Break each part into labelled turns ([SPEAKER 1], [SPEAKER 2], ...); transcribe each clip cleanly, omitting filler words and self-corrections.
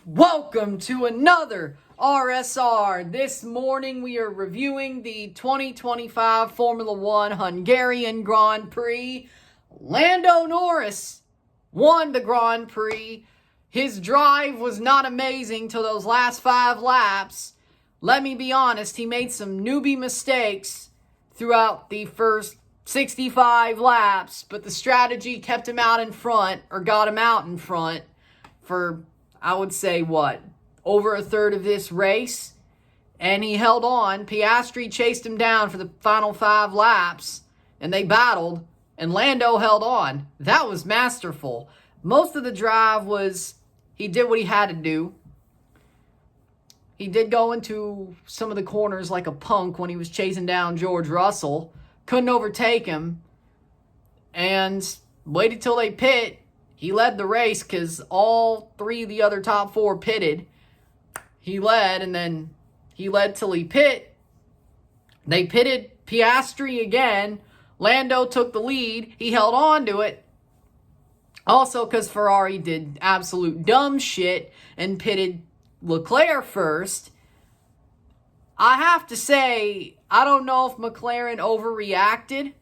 [SPEAKER 1] Welcome to another RSR. This morning we are reviewing the 2025 Formula One Hungarian Grand Prix. Lando Norris won the Grand Prix. His drive was not amazing till those last 5 laps. Let me be honest, he made some newbie mistakes throughout the first 65 laps, but the strategy kept him out in front, or got him out in front for, I would say, over a third of this race. And he held on. Piastri chased him down for the final 5 laps, and they battled, and Lando held on. That was masterful. Most of the drive was, he did what he had to do. He did go into some of the corners like a punk when he was chasing down George Russell. Couldn't overtake him, and waited till they pit. He led the race because all 3 of the other top 4 pitted. He led, and then he led till he pit. They pitted Piastri again. Lando took the lead. He held on to it. Also because Ferrari did absolute dumb shit and pitted Leclerc first. I have to say, I don't know if McLaren overreacted,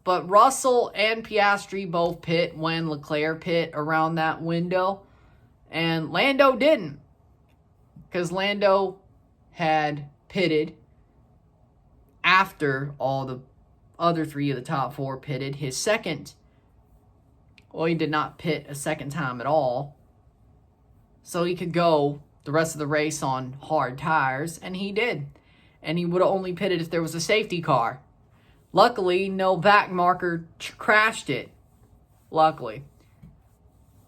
[SPEAKER 1] but Russell and Piastri both pit when Leclerc pit around that window. And Lando didn't, because Lando had pitted after all the other 3 of the top 4 pitted. His second, he did not pit a second time at all. So he could go the rest of the race on hard tires, and he did. And he would have only pitted if there was a safety car. Luckily, no back marker crashed it. Luckily.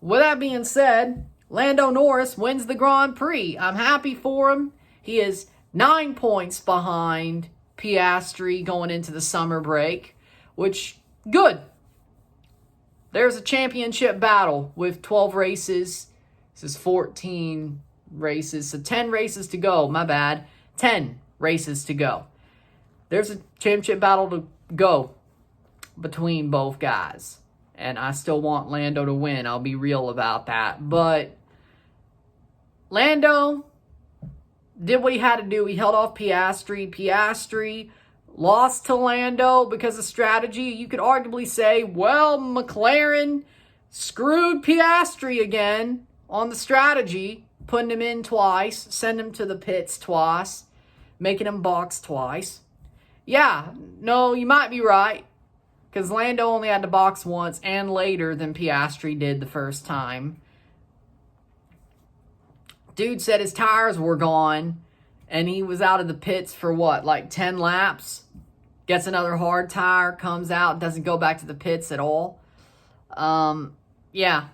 [SPEAKER 1] With that being said, Lando Norris wins the Grand Prix. I'm happy for him. He is 9 points behind Piastri going into the summer break, which, good. There's a championship battle with 12 races. This is 14 races, so 10 races to go. My bad. 10 races to go. There's a championship battle to go between both guys. And I still want Lando to win. I'll be real about that. But Lando did what he had to do. He held off Piastri. Piastri lost to Lando because of strategy. You could arguably say, well, McLaren screwed Piastri again on the strategy, putting him in twice, send him to the pits twice, making him box twice. Yeah, no, you might be right, because Lando only had to box once and later than Piastri did the first time. Dude said his tires were gone, and he was out of the pits for 10 laps? Gets another hard tire, comes out, doesn't go back to the pits at all. Yeah.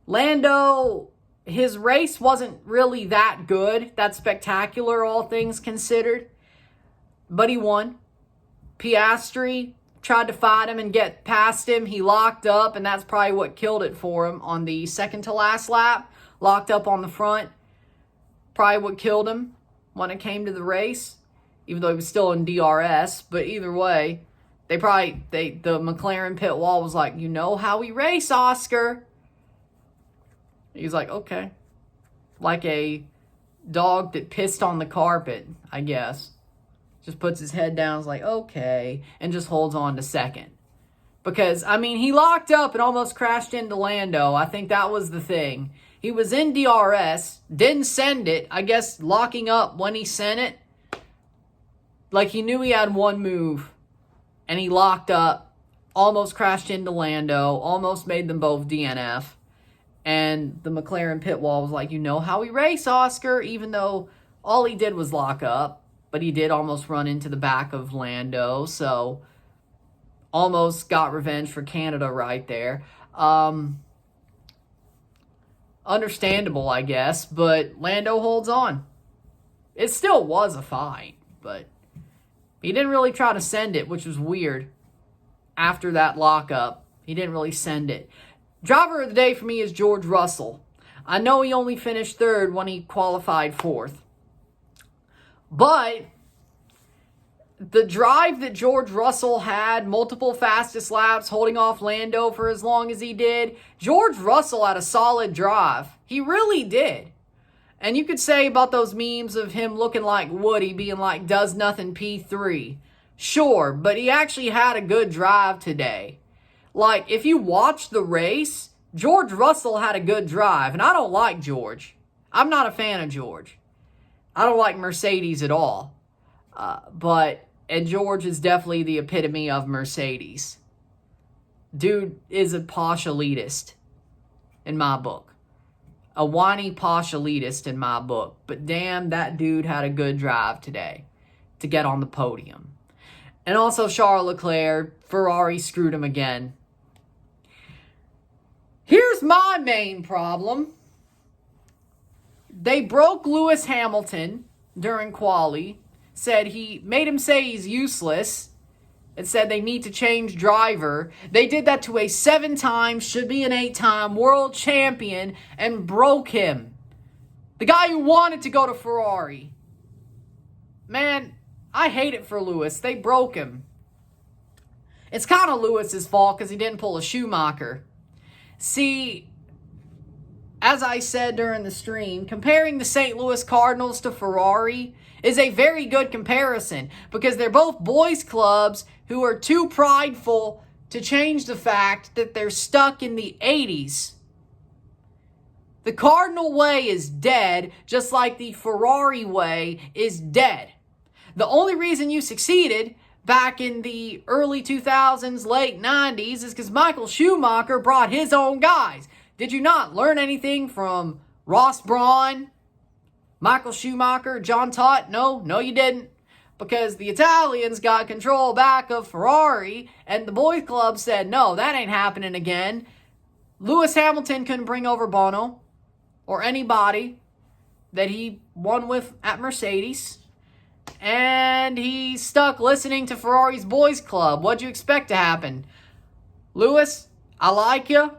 [SPEAKER 1] Lando, his race wasn't really that good, that spectacular, all things considered. But he won. Piastri tried to fight him and get past him. He locked up, and that's probably what killed it for him on the second to last lap. Locked up on the front. Probably what killed him when it came to the race. Even though he was still in DRS. But either way, the McLaren pit wall was like, you know how we race, Oscar. He's like, okay. Like a dog that pissed on the carpet, I guess. Just puts his head down, is like, okay, and just holds on to second. Because, he locked up and almost crashed into Lando. I think that was the thing. He was in DRS, didn't send it. I guess locking up when he sent it. Like, he knew he had one move, and he locked up, almost crashed into Lando, almost made them both DNF. And the McLaren pit wall was like, you know how we race, Oscar, even though all he did was lock up. But he did almost run into the back of Lando, so almost got revenge for Canada right there. Understandable, I guess, but Lando holds on. It still was a fight, but he didn't really try to send it, which was weird. After that lockup, he didn't really send it. Driver of the day for me is George Russell. I know he only finished 3rd when he qualified 4th. But the drive that George Russell had, multiple fastest laps, holding off Lando for as long as he did, George Russell had a solid drive. He really did. And you could say about those memes of him looking like Woody, being like, does nothing P3. Sure, but he actually had a good drive today. Like, if you watch the race, George Russell had a good drive. And I don't like George. I'm not a fan of George. I don't like Mercedes at all. And George is definitely the epitome of Mercedes. Dude is a posh elitist in my book. A whiny posh elitist in my book. But damn, that dude had a good drive today to get on the podium. And also Charles Leclerc, Ferrari screwed him again. Here's my main problem. They broke Lewis Hamilton during quali. He made him say he's useless. It said they need to change driver. They did that to a 7-time, should be an 8-time world champion and broke him. The guy who wanted to go to Ferrari. Man, I hate it for Lewis. They broke him. It's kind of Lewis's fault because he didn't pull a Schumacher. See, as I said during the stream, comparing the St. Louis Cardinals to Ferrari is a very good comparison because they're both boys' clubs who are too prideful to change the fact that they're stuck in the 80s. The Cardinal way is dead, just like the Ferrari way is dead. The only reason you succeeded back in the early 2000s, late 90s is because Michael Schumacher brought his own guys. Did you not learn anything from Ross Brawn, Michael Schumacher, John Todt? No, you didn't. Because the Italians got control back of Ferrari, and the boys club said, no, that ain't happening again. Lewis Hamilton couldn't bring over Bono or anybody that he won with at Mercedes. And he stuck listening to Ferrari's boys club. What'd you expect to happen? Lewis, I like you.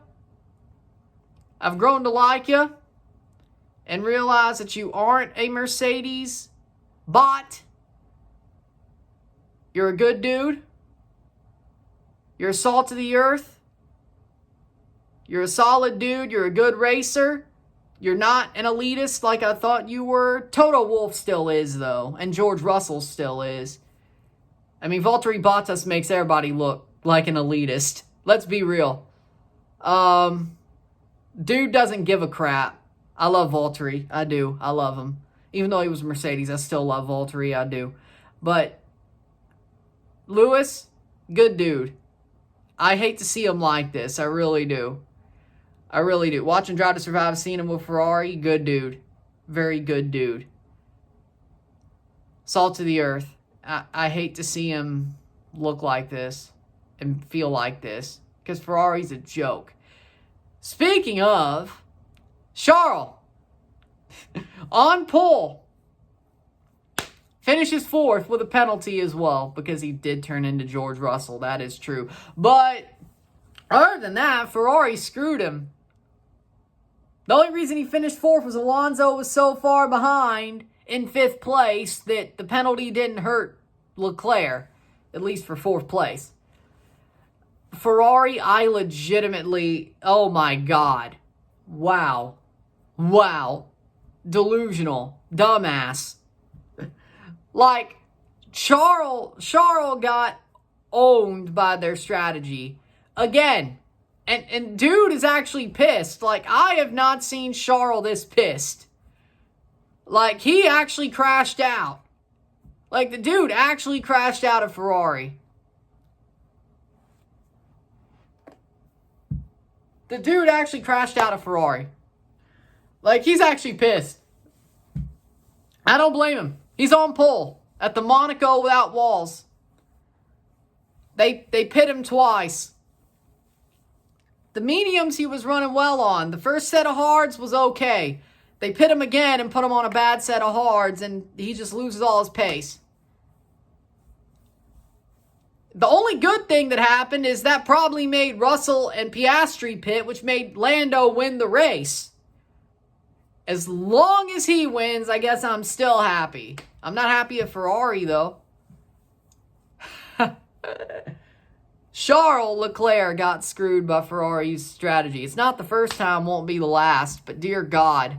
[SPEAKER 1] I've grown to like you. And realize that you aren't a Mercedes bot. You're a good dude. You're a salt of the earth. You're a solid dude. You're a good racer. You're not an elitist like I thought you were. Toto Wolff still is, though. And George Russell still is. I mean, Valtteri Bottas makes everybody look like an elitist. Let's be real. Dude doesn't give a crap. I love Valtteri. I do. I love him. Even though he was Mercedes, I still love Valtteri. I do. But Lewis, good dude. I hate to see him like this. I really do. I really do. Watching Drive to Survive, seeing him with Ferrari, good dude. Very good dude. Salt of the earth. I hate to see him look like this and feel like this because Ferrari's a joke. Speaking of, Charles, on pole, finishes 4th with a penalty as well because he did turn into George Russell. That is true. But other than that, Ferrari screwed him. The only reason he finished 4th was Alonso was so far behind in 5th place that the penalty didn't hurt Leclerc, at least for 4th place. Ferrari, I legitimately, oh my God. Wow. Delusional. Dumbass. Like, Charles got owned by their strategy. Again. And dude is actually pissed. Like, I have not seen Charles this pissed. Like, he actually crashed out. Like, the dude actually crashed out of Ferrari. The dude actually crashed out of Ferrari. Like, he's actually pissed. I don't blame him. He's on pole at the Monaco without walls. They pit him twice. The mediums he was running well on. The first set of hards was okay. They pit him again and put him on a bad set of hards, and he just loses all his pace. The only good thing that happened is that probably made Russell and Piastri pit, which made Lando win the race. As long as he wins, I guess I'm still happy. I'm not happy at Ferrari, though. Charles Leclerc got screwed by Ferrari's strategy. It's not the first time, won't be the last, but dear God.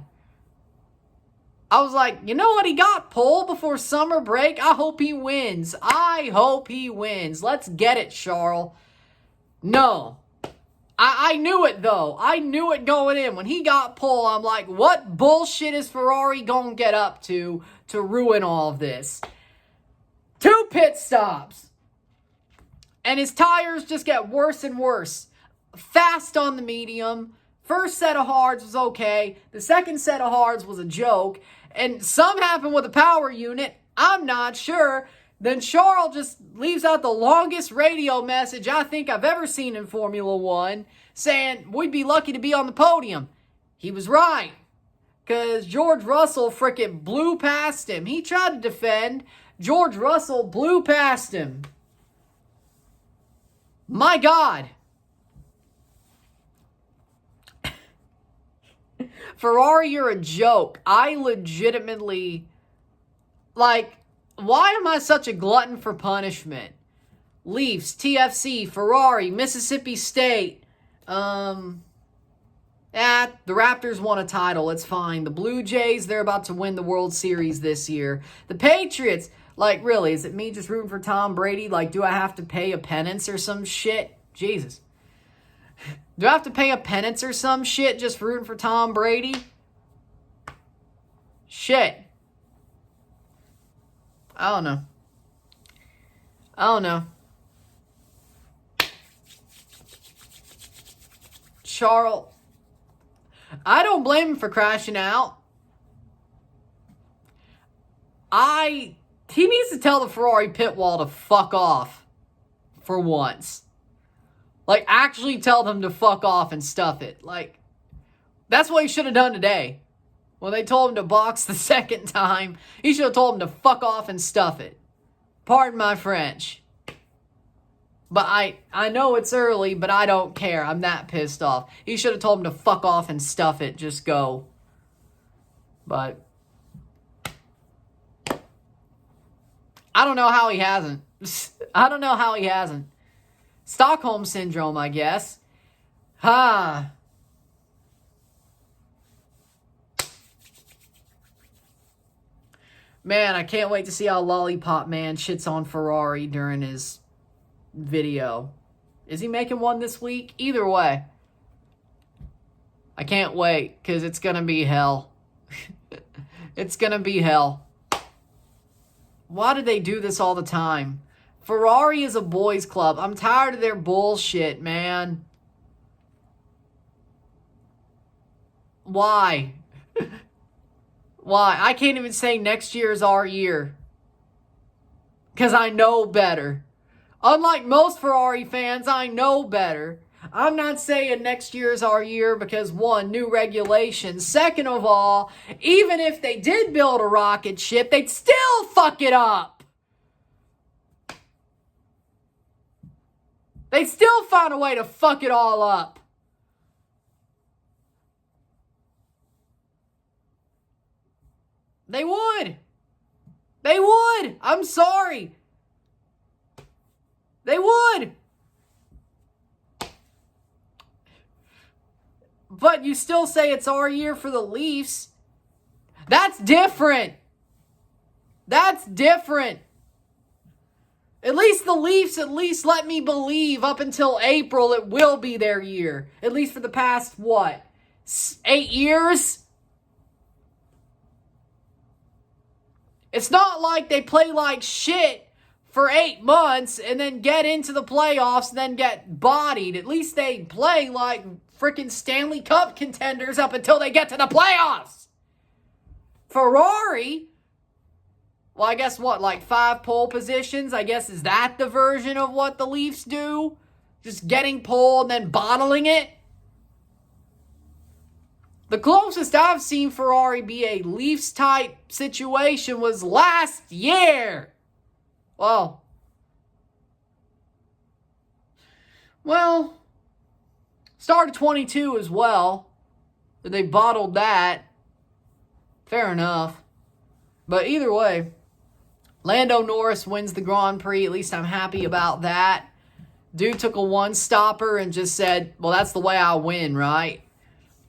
[SPEAKER 1] I was like, you know what? He got pole before summer break. I hope he wins. I hope he wins. Let's get it, Charles. No. I knew it, though. I knew it going in. When he got pole, I'm like, what bullshit is Ferrari going to get up to ruin all of this? 2 pit stops. And his tires just get worse and worse. Fast on the medium. First set of hards was okay. The second set of hards was a joke. And some happened with the power unit. I'm not sure. Then Charles just leaves out the longest radio message I think I've ever seen in Formula One, saying we'd be lucky to be on the podium. He was right. Because George Russell frickin' blew past him. He tried to defend. George Russell blew past him. My God. Ferrari, you're a joke. I legitimately, like, why am I such a glutton for punishment? Leafs, TFC, Ferrari, Mississippi State. The Raptors won a title. It's fine. The Blue Jays, they're about to win the World Series this year. The Patriots, like, really, is it me just rooting for Tom Brady? Like, do I have to pay a penance or some shit? Jesus. Do I have to pay a penance or some shit just for rooting for Tom Brady? Shit. I don't know. Charles. I don't blame him for crashing out. He needs to tell the Ferrari pit wall to fuck off. For once. Like, actually tell them to fuck off and stuff it. Like, that's what he should have done today. When they told him to box the second time, he should have told him to fuck off and stuff it. Pardon my French. But I know it's early, but I don't care. I'm that pissed off. He should have told him to fuck off and stuff it. Just go. But I don't know how he hasn't. Stockholm Syndrome, I guess. Man, I can't wait to see how Lollipop Man shits on Ferrari during his video. Is he making one this week? Either way. I can't wait, because it's going to be hell. It's going to be hell. Why do they do this all the time? Ferrari is a boys' club. I'm tired of their bullshit, man. Why? Why? I can't even say next year is our year. Because I know better. Unlike most Ferrari fans, I know better. I'm not saying next year is our year because, one, new regulations. Second of all, even if they did build a rocket ship, they'd still fuck it up. They'd still find a way to fuck it all up. They would. They would. I'm sorry. They would. But you still say it's our year for the Leafs. That's different. That's different. At least the Leafs let me believe up until April it will be their year. At least for the past, 8 years? It's not like they play like shit for 8 months and then get into the playoffs and then get bodied. At least they play like freaking Stanley Cup contenders up until they get to the playoffs. Ferrari, well, I guess like 5 pole positions? I guess is that the version of what the Leafs do? Just getting pole and then bottling it? The closest I've seen Ferrari be a Leafs-type situation was last year. Well, started 22 as well. They bottled that. Fair enough. But either way, Lando Norris wins the Grand Prix. At least I'm happy about that. Dude took a one-stopper and just said, well, that's the way I win, right?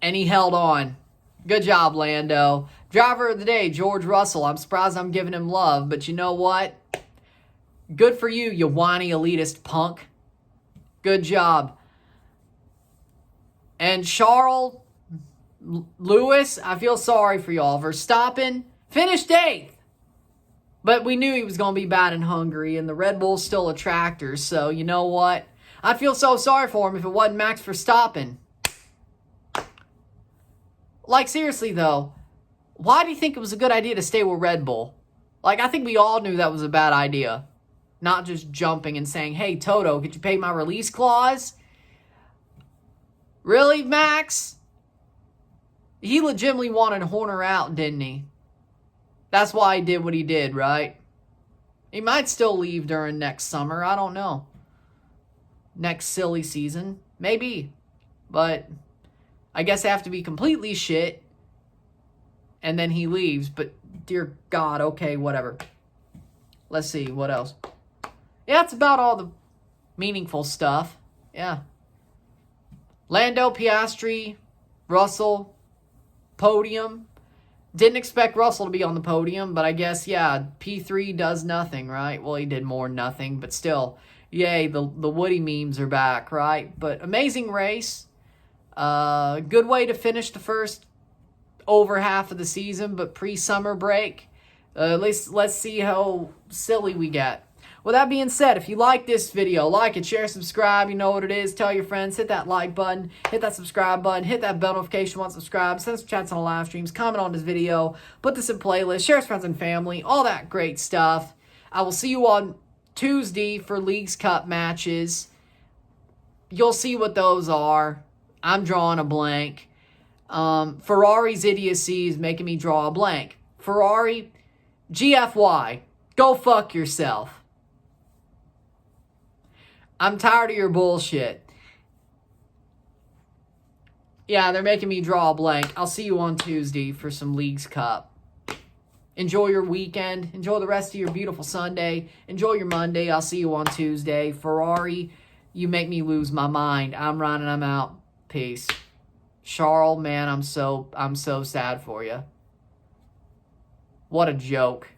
[SPEAKER 1] And he held on. Good job, Lando. Driver of the day, George Russell. I'm surprised I'm giving him love, but you know what? Good for you, you whiny elitist punk. Good job. And Charles Lewis, I feel sorry for y'all. Verstappen finished 8th. But we knew he was going to be bad in Hungary, and the Red Bull's still a tractor, so you know what? I'd feel so sorry for him if it wasn't Max Verstappen. Like, seriously, though, why do you think it was a good idea to stay with Red Bull? Like, I think we all knew that was a bad idea. Not just jumping and saying, hey, Toto, could you pay my release clause? Really, Max? He legitimately wanted Horner out, didn't he? That's why he did what he did, right? He might still leave during next summer. I don't know. Next silly season. Maybe. But I guess they have to be completely shit. And then he leaves. But dear God, okay, whatever. Let's see, what else? Yeah, that's about all the meaningful stuff. Yeah. Lando, Piastri, Russell, podium. Didn't expect Russell to be on the podium, but I guess, yeah, P3 does nothing, right? Well, he did more than nothing, but still, yay, the Woody memes are back, right? But amazing race. Good way to finish the first over half of the season, but pre-summer break. Let's see how silly we get. With that being said, if you like this video, like it, share, subscribe. You know what it is. Tell your friends. Hit that like button. Hit that subscribe button. Hit that bell notification once subscribed. Send some chats on the live streams. Comment on this video. Put this in playlist. Share with friends and family. All that great stuff. I will see you on Tuesday for Leagues Cup matches. You'll see what those are. I'm drawing a blank. Ferrari's idiocy is making me draw a blank. Ferrari, GFY. Go fuck yourself. I'm tired of your bullshit. Yeah, they're making me draw a blank. I'll see you on Tuesday for some Leagues Cup. Enjoy your weekend. Enjoy the rest of your beautiful Sunday. Enjoy your Monday. I'll see you on Tuesday. Ferrari, you make me lose my mind. I'm running. I'm out. Peace. Charles, man, I'm so sad for you. What a joke.